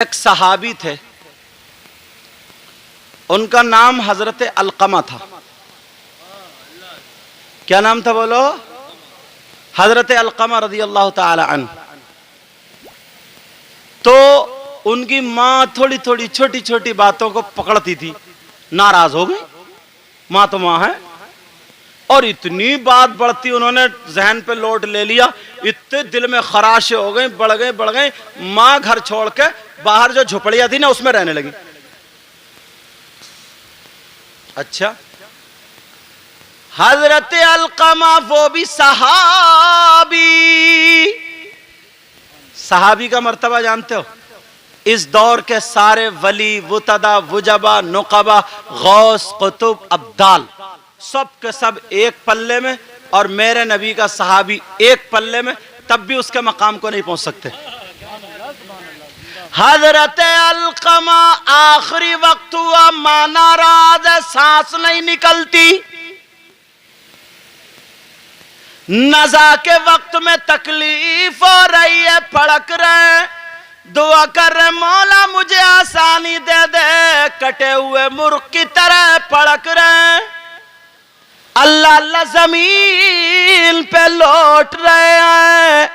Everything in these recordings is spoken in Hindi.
एक सहाबी थे, उनका नाम हजरत अलकमा था। क्या नाम था बोलो? हजरत अलकमा रज़ी अल्लाह ताला अन्हु। तो उनकी माँ थोड़ी थोड़ी छोटी छोटी बातों को पकड़ती थी, नाराज हो गई। माँ तो माँ है, और इतनी बात बढ़ती उन्होंने जहन पे लोड ले लिया, इतने दिल में खराशे हो गई, बढ़ गई। माँ घर छोड़ के बाहर जो झुपड़ियां थी ना उसमें रहने लगी। अच्छा, हजरत अलकमा वो भी सहाबी। सहाबी का मर्तबा जानते हो? इस दौर के सारे वली, वुतदा, वुजबा, नुकबा, गौस, कुतुब, अब्दाल सब के सब एक पल्ले में, और मेरे नबी का सहाबी एक पल्ले में, तब भी उसके मकाम को नहीं पहुंच सकते। हजरत अलकमा आखिरी वक्त हुआ, मां नाराज है, सांस नहीं निकलती। नज़ा के वक्त में तकलीफ हो रही है, फड़क रहे, दुआ कर रहे मौला मुझे आसानी दे दे, कटे हुए मुर्ग की तरह फड़क रहे, अल्लाह अल्लाह जमीन पे लौट रहे हैं।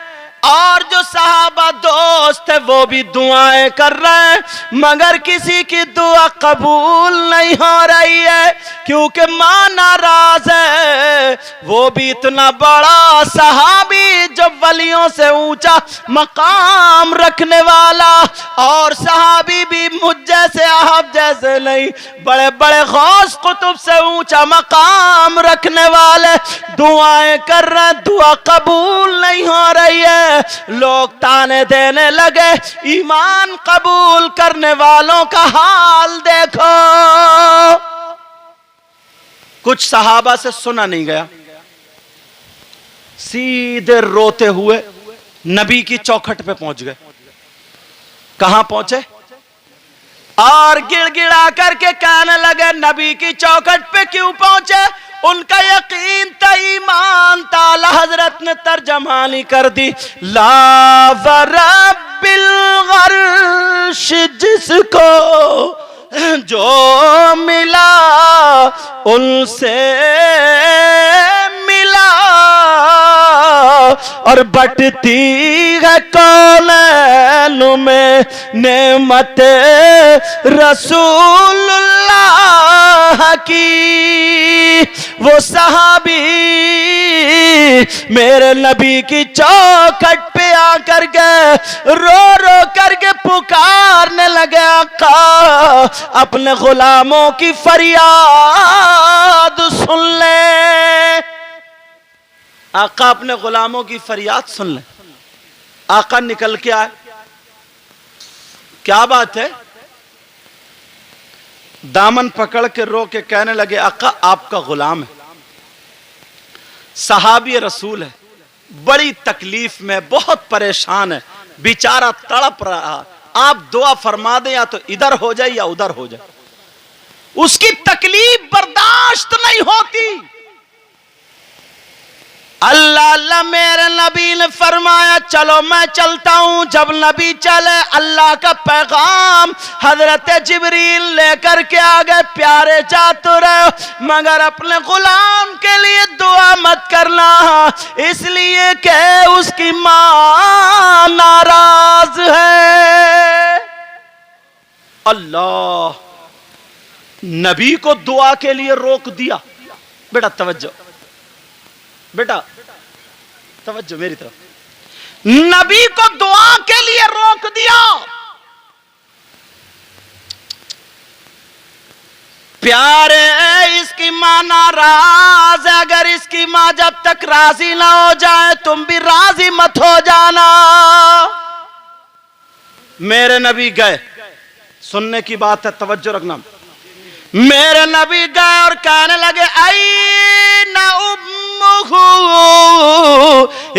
और जो सहाबा दोस्त है वो भी दुआएं कर रहे हैं, मगर किसी की दुआ कबूल नहीं हो रही है, क्योंकि मां नाराज है। वो भी इतना बड़ा सहाबी जो वलियों से ऊंचा मकाम रखने वाला, और सहाबी भी मुझ जैसे आप जैसे नहीं, बड़े बड़े गौस कुतुब से ऊंचा मकाम रखने वाले दुआएं कर रहे, दुआ कबूल नहीं हो रही है। लोग ताने देने लगे, ईमान कबूल करने वालों का हाल देखो। कुछ सहाबा से सुना नहीं गया, सीधे रोते हुए नबी की चौखट पे पहुंच गए। कहां पहुंचे? और गिड़गिड़ा करके कहने लगे, नबी की चौखट पे क्यों पहुंचे? उनका यकीन था, ईमान था। आला हजरत ने तर्जमानी कर दी, ला वरब्बिल अर्श जिसको जो मिला उनसे मिला, और बटती है कौनैन में नेमत रसूलुल्लाह की। वो सहाबी मेरे नबी की चौखट पे आकर के रो रो करके पुकारने लगे, आका अपने गुलामों की फरियाद सुन ले, आका अपने गुलामों की फरियाद सुन ले। आका निकल के आए, क्या बात है? दामन पकड़ के रो के कहने लगे, आका आपका गुलाम है, सहाबी रसूल है, बड़ी तकलीफ में, बहुत परेशान है, बेचारा तड़प रहा, आप दुआ फरमा दें, या तो इधर हो जाए या उधर हो जाए, उसकी तकलीफ बर्दाश्त नहीं होती। अल्लाह अल्लाह मेरे नबी ने फरमाया, चलो मैं चलता हूं। जब नबी चले, अल्लाह का पैगाम हजरत जिब्रील लेकर के आ गए, प्यारे जाते रहो मगर अपने गुलाम के लिए दुआ मत करना, इसलिए कि उसकी मां नाराज है। अल्लाह, नबी को दुआ के लिए रोक दिया। बेटा तवज्जो, बेटा तवज्जो मेरी तरफ, नबी को दुआ के लिए रोक दिया। प्यारे, इसकी मां नाराज है, अगर इसकी मां जब तक राजी ना हो जाए तुम भी राजी मत हो जाना। मेरे नबी गए, सुनने की बात है, तवज्जो रखना। मेरे नबी गए और कहने लगे, आई ना उम्मुहु,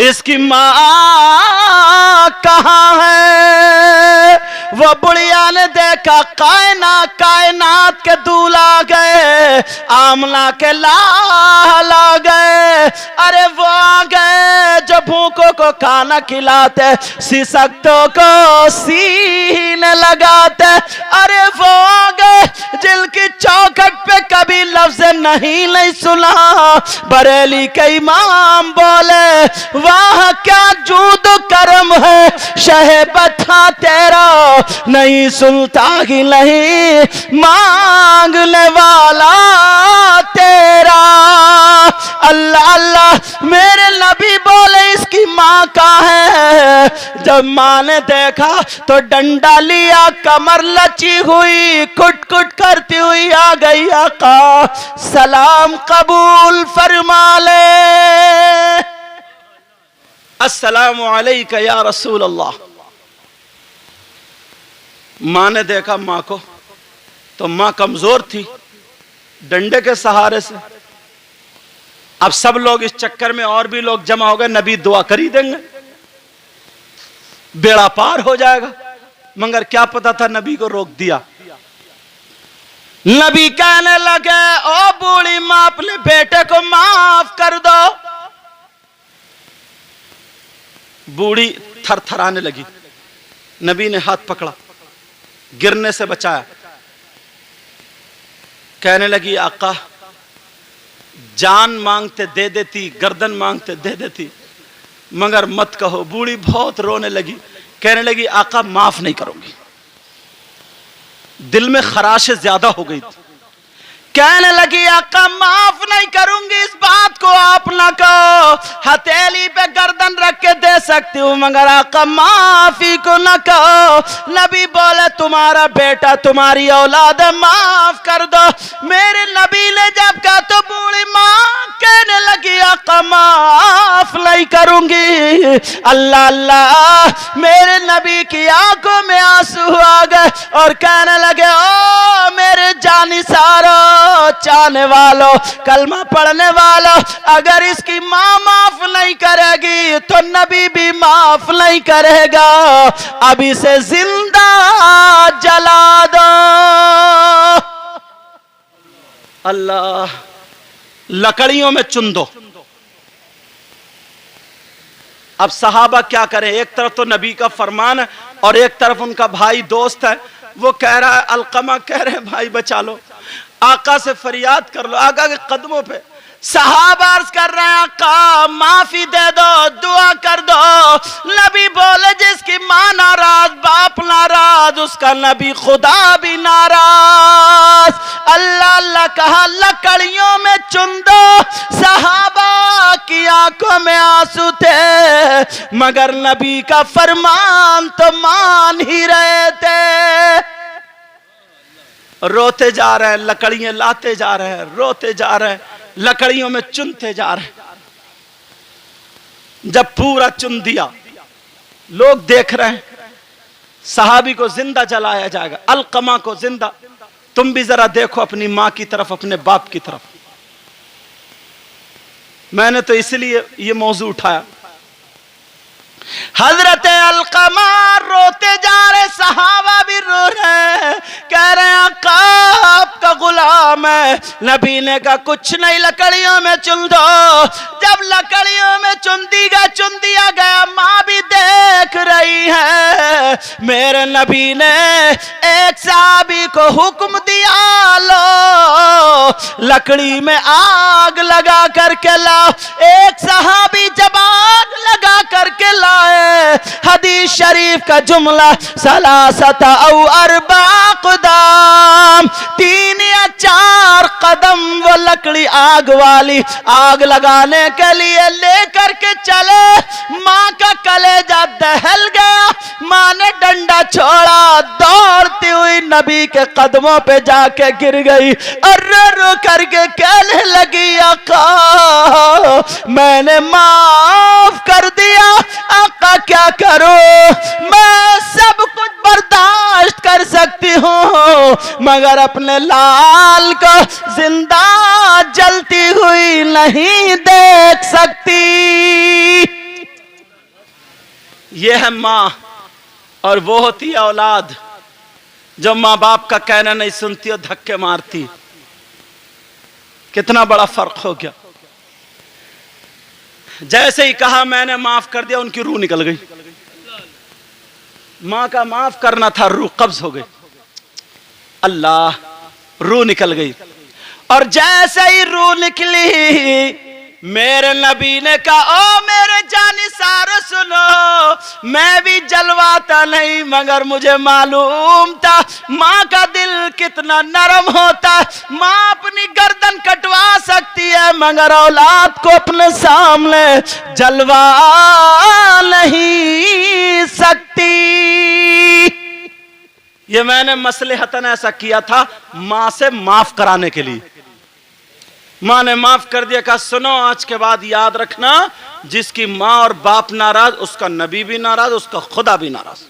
इसकी मां कहां है? वो बुढ़िया ने देखा, कायनात के दूल्हा आ गए, आमना के लाल आ गए, अरे वो आ गए जो भूखों को खाना खिलाते, सिसकतों को सीने लगाते। अरे वो आ गए जिनकी चौखट पे कभी लफ्ज नहीं सुना। बरेली के इमाम बोले वाह क्या जूद करम है, शहबता तेरा नहीं सुनता ही नहीं मांगने वाला तेरा। अल्लाह अल्लाह मेरे नबी बोले इसकी माँ कहाँ है। जब माँ ने देखा तो डंडा लिया, कमर लची हुई कुट कुट करती हुई आ गई। आका सलाम कबूल फरमा ले, अस्सलामु अलैका या रसूल अल्लाह। माँ ने देखा माँ को तो माँ कमजोर थी डंडे के सहारे से। अब सब लोग इस चक्कर में और भी लोग जमा हो गए, नबी दुआ कर ही देंगे, बेड़ा पार हो जाएगा। मगर क्या पता था, नबी को रोक दिया। नबी कहने लगे ओ बूढ़ी मां अपने बेटे को माफ कर दो। बूढ़ी थरथराने लगी। नबी ने हाथ पकड़ा, गिरने से बचाया। कहने लगी आका जान मांगते दे देती, गर्दन मांगते दे देती, मगर मत कहो। बूढ़ी बहुत रोने लगी, कहने लगी आका माफ नहीं करूंगी। दिल में खराशें ज्यादा हो गई थी। कहने लगी आका माफ नहीं करूंगी, इस बात को आप ना कहो। हथेली पे गर्दन रख के दे सकती हूं, मगर आका माफी को ना कहो। नबी बोले तुम्हारा बेटा तुम्हारी औलाद है, माफ कर दो। मेरे नबी ने जब कहा तो बूढ़ी मां कहने लगी आका माफ नहीं करूंगी। अल्लाह अल्लाह मेरे नबी की आंखों में आंसू आ गए और कहने लगे ओ मेरे जानिसारो चाहने वालों, कलमा पढ़ने वालों, अगर इसकी मां माफ नहीं करेगी तो नबी भी माफ नहीं करेगा। अब इसे जिंदा जला दो। अल्लाह लकड़ियों में चुन दो। अब सहाबा क्या करें, एक तरफ तो नबी का फरमान है और एक तरफ उनका भाई दोस्त है। वो कह रहा है, अलकमा कह रहे हैं भाई बचा लो, आका से फरियाद कर लो। आका के कदमों पे सहाबा अर्ज कर रहे हैं आका माफी दे दो, दुआ कर दो। नबी बोले जिसकी मां नाराज, बाप नाराज, उसका नबी खुदा भी नाराज। अल्लाह अल्लाह कहा लकड़ियों में चुन दो। सहाबा की आंखों में आंसू थे, मगर नबी का फरमान तो मान ही रहे थे। रोते जा रहे हैं, लकड़ियां लाते जा रहे हैं, रोते जा रहे हैं, लकड़ियों में चुनते जा रहे हैं। जब पूरा चुन दिया, लोग देख रहे हैं, सहाबी को जिंदा जलाया जाएगा, अलकमा को जिंदा। तुम भी जरा देखो अपनी मां की तरफ, अपने बाप की तरफ। मैंने तो इसलिए ये मौजू उठाया। हजरत अलकमा रोते जा रहे, सहाबा भी रो रहे, कह रहे हैं आका आपका गुलाम है। नबी ने कहा कुछ नहीं, लकड़ियों में चुन दो। जब लकड़ियों में चुन दिया गया, माँ भी देख रही है। मेरे नबी ने एक सहाबी को हुक्म दिया, लो लकड़ी में आग लगा करके लाओ। एक सहाबी जब आग लगा करके लाए, हदीस शरीफ का जुमला सलासता औ अरबा क़दम, 3 या 4 कदम वो लकड़ी आग वाली आग लगाने के लिए लेकर के चले। माँ का कलेजा दहल गया। माँ ने डंडा छोड़ा, दौड़ती हुई नबी के कदमों पे जाके गिर गई और रो रो करके कहने लगी आका मैंने माफ कर दिया। आका क्या करूं, मैं सब कुछ बर्दाश्त कर सकती हूँ, मगर अपने लाल को जिंदा जलती हुई नहीं देख सकती। यह है माँ, और वो होती है औलाद जो माँ बाप का कहना नहीं सुनती और धक्के मारती। कितना बड़ा फर्क हो गया। जैसे ही कहा मैंने माफ कर दिया, उनकी रूह निकल गई। मां का माफ करना था, रूह कब्ज हो गई। अल्लाह, रूह निकल गई। और जैसे ही रूह निकली, मेरे नबी ने कहा, ओ मेरे जानिसार सुनो, मैं भी जलवाता नहीं, मगर मुझे मालूम था माँ का दिल कितना नरम होता है। माँ अपनी गर्दन कटवा सकती है, मगर औलाद को अपने सामने जलवा नहीं सकती। ये मैंने मसलहतन ऐसा किया था माँ से माफ कराने के लिए। माँ ने माफ कर दिया, कहा सुनो आज के बाद याद रखना, जिसकी माँ और बाप नाराज, उसका नबी भी नाराज, उसका खुदा भी नाराज।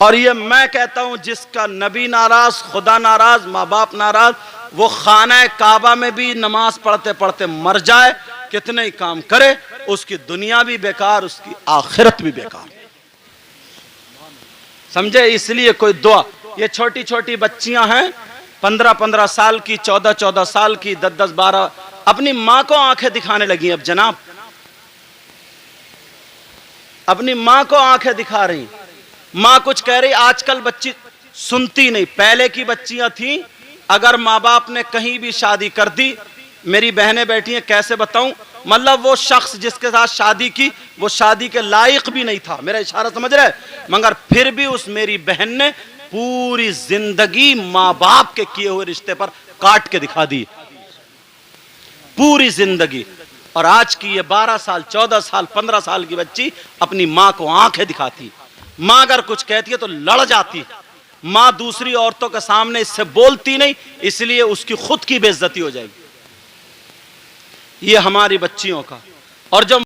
और ये मैं कहता हूं, जिसका नबी नाराज, खुदा नाराज, माँ बाप नाराज, वो खाना काबा में भी नमाज पढ़ते पढ़ते मर जाए, कितने ही काम करे, उसकी दुनिया भी बेकार, उसकी आखिरत भी बेकार। समझे? इसलिए कोई दुआ, ये छोटी छोटी बच्चियां हैं, 15-15 साल की, 14-14 साल की, 10-10, 12, अपनी मां को आंखें दिखाने लगी। अब जनाब अपनी मां को आंखें दिखा रही। मां कुछ कह रही, आजकल बच्ची सुनती नहीं। पहले की बच्चियां थी, अगर माँ बाप ने कहीं भी शादी कर दी, मेरी बहनें बैठी हैं, कैसे बताऊं, मतलब वो शख्स जिसके साथ शादी की, वो शादी के लायक भी नहीं था। मेरा इशारा समझ रहे? मगर फिर भी उस मेरी बहन ने पूरी जिंदगी माँ बाप के किए हुए रिश्ते पर काट के दिखा दी, पूरी जिंदगी। और आज की ये 12 साल, 14 साल, 15 साल की बच्ची अपनी माँ को आंखें दिखाती। माँ अगर कुछ कहती है तो लड़ जाती। माँ दूसरी औरतों के सामने इससे बोलती नहीं, इसलिए उसकी खुद की बेइज्जती हो जाएगी। ये हमारी बच्चियों का। और जो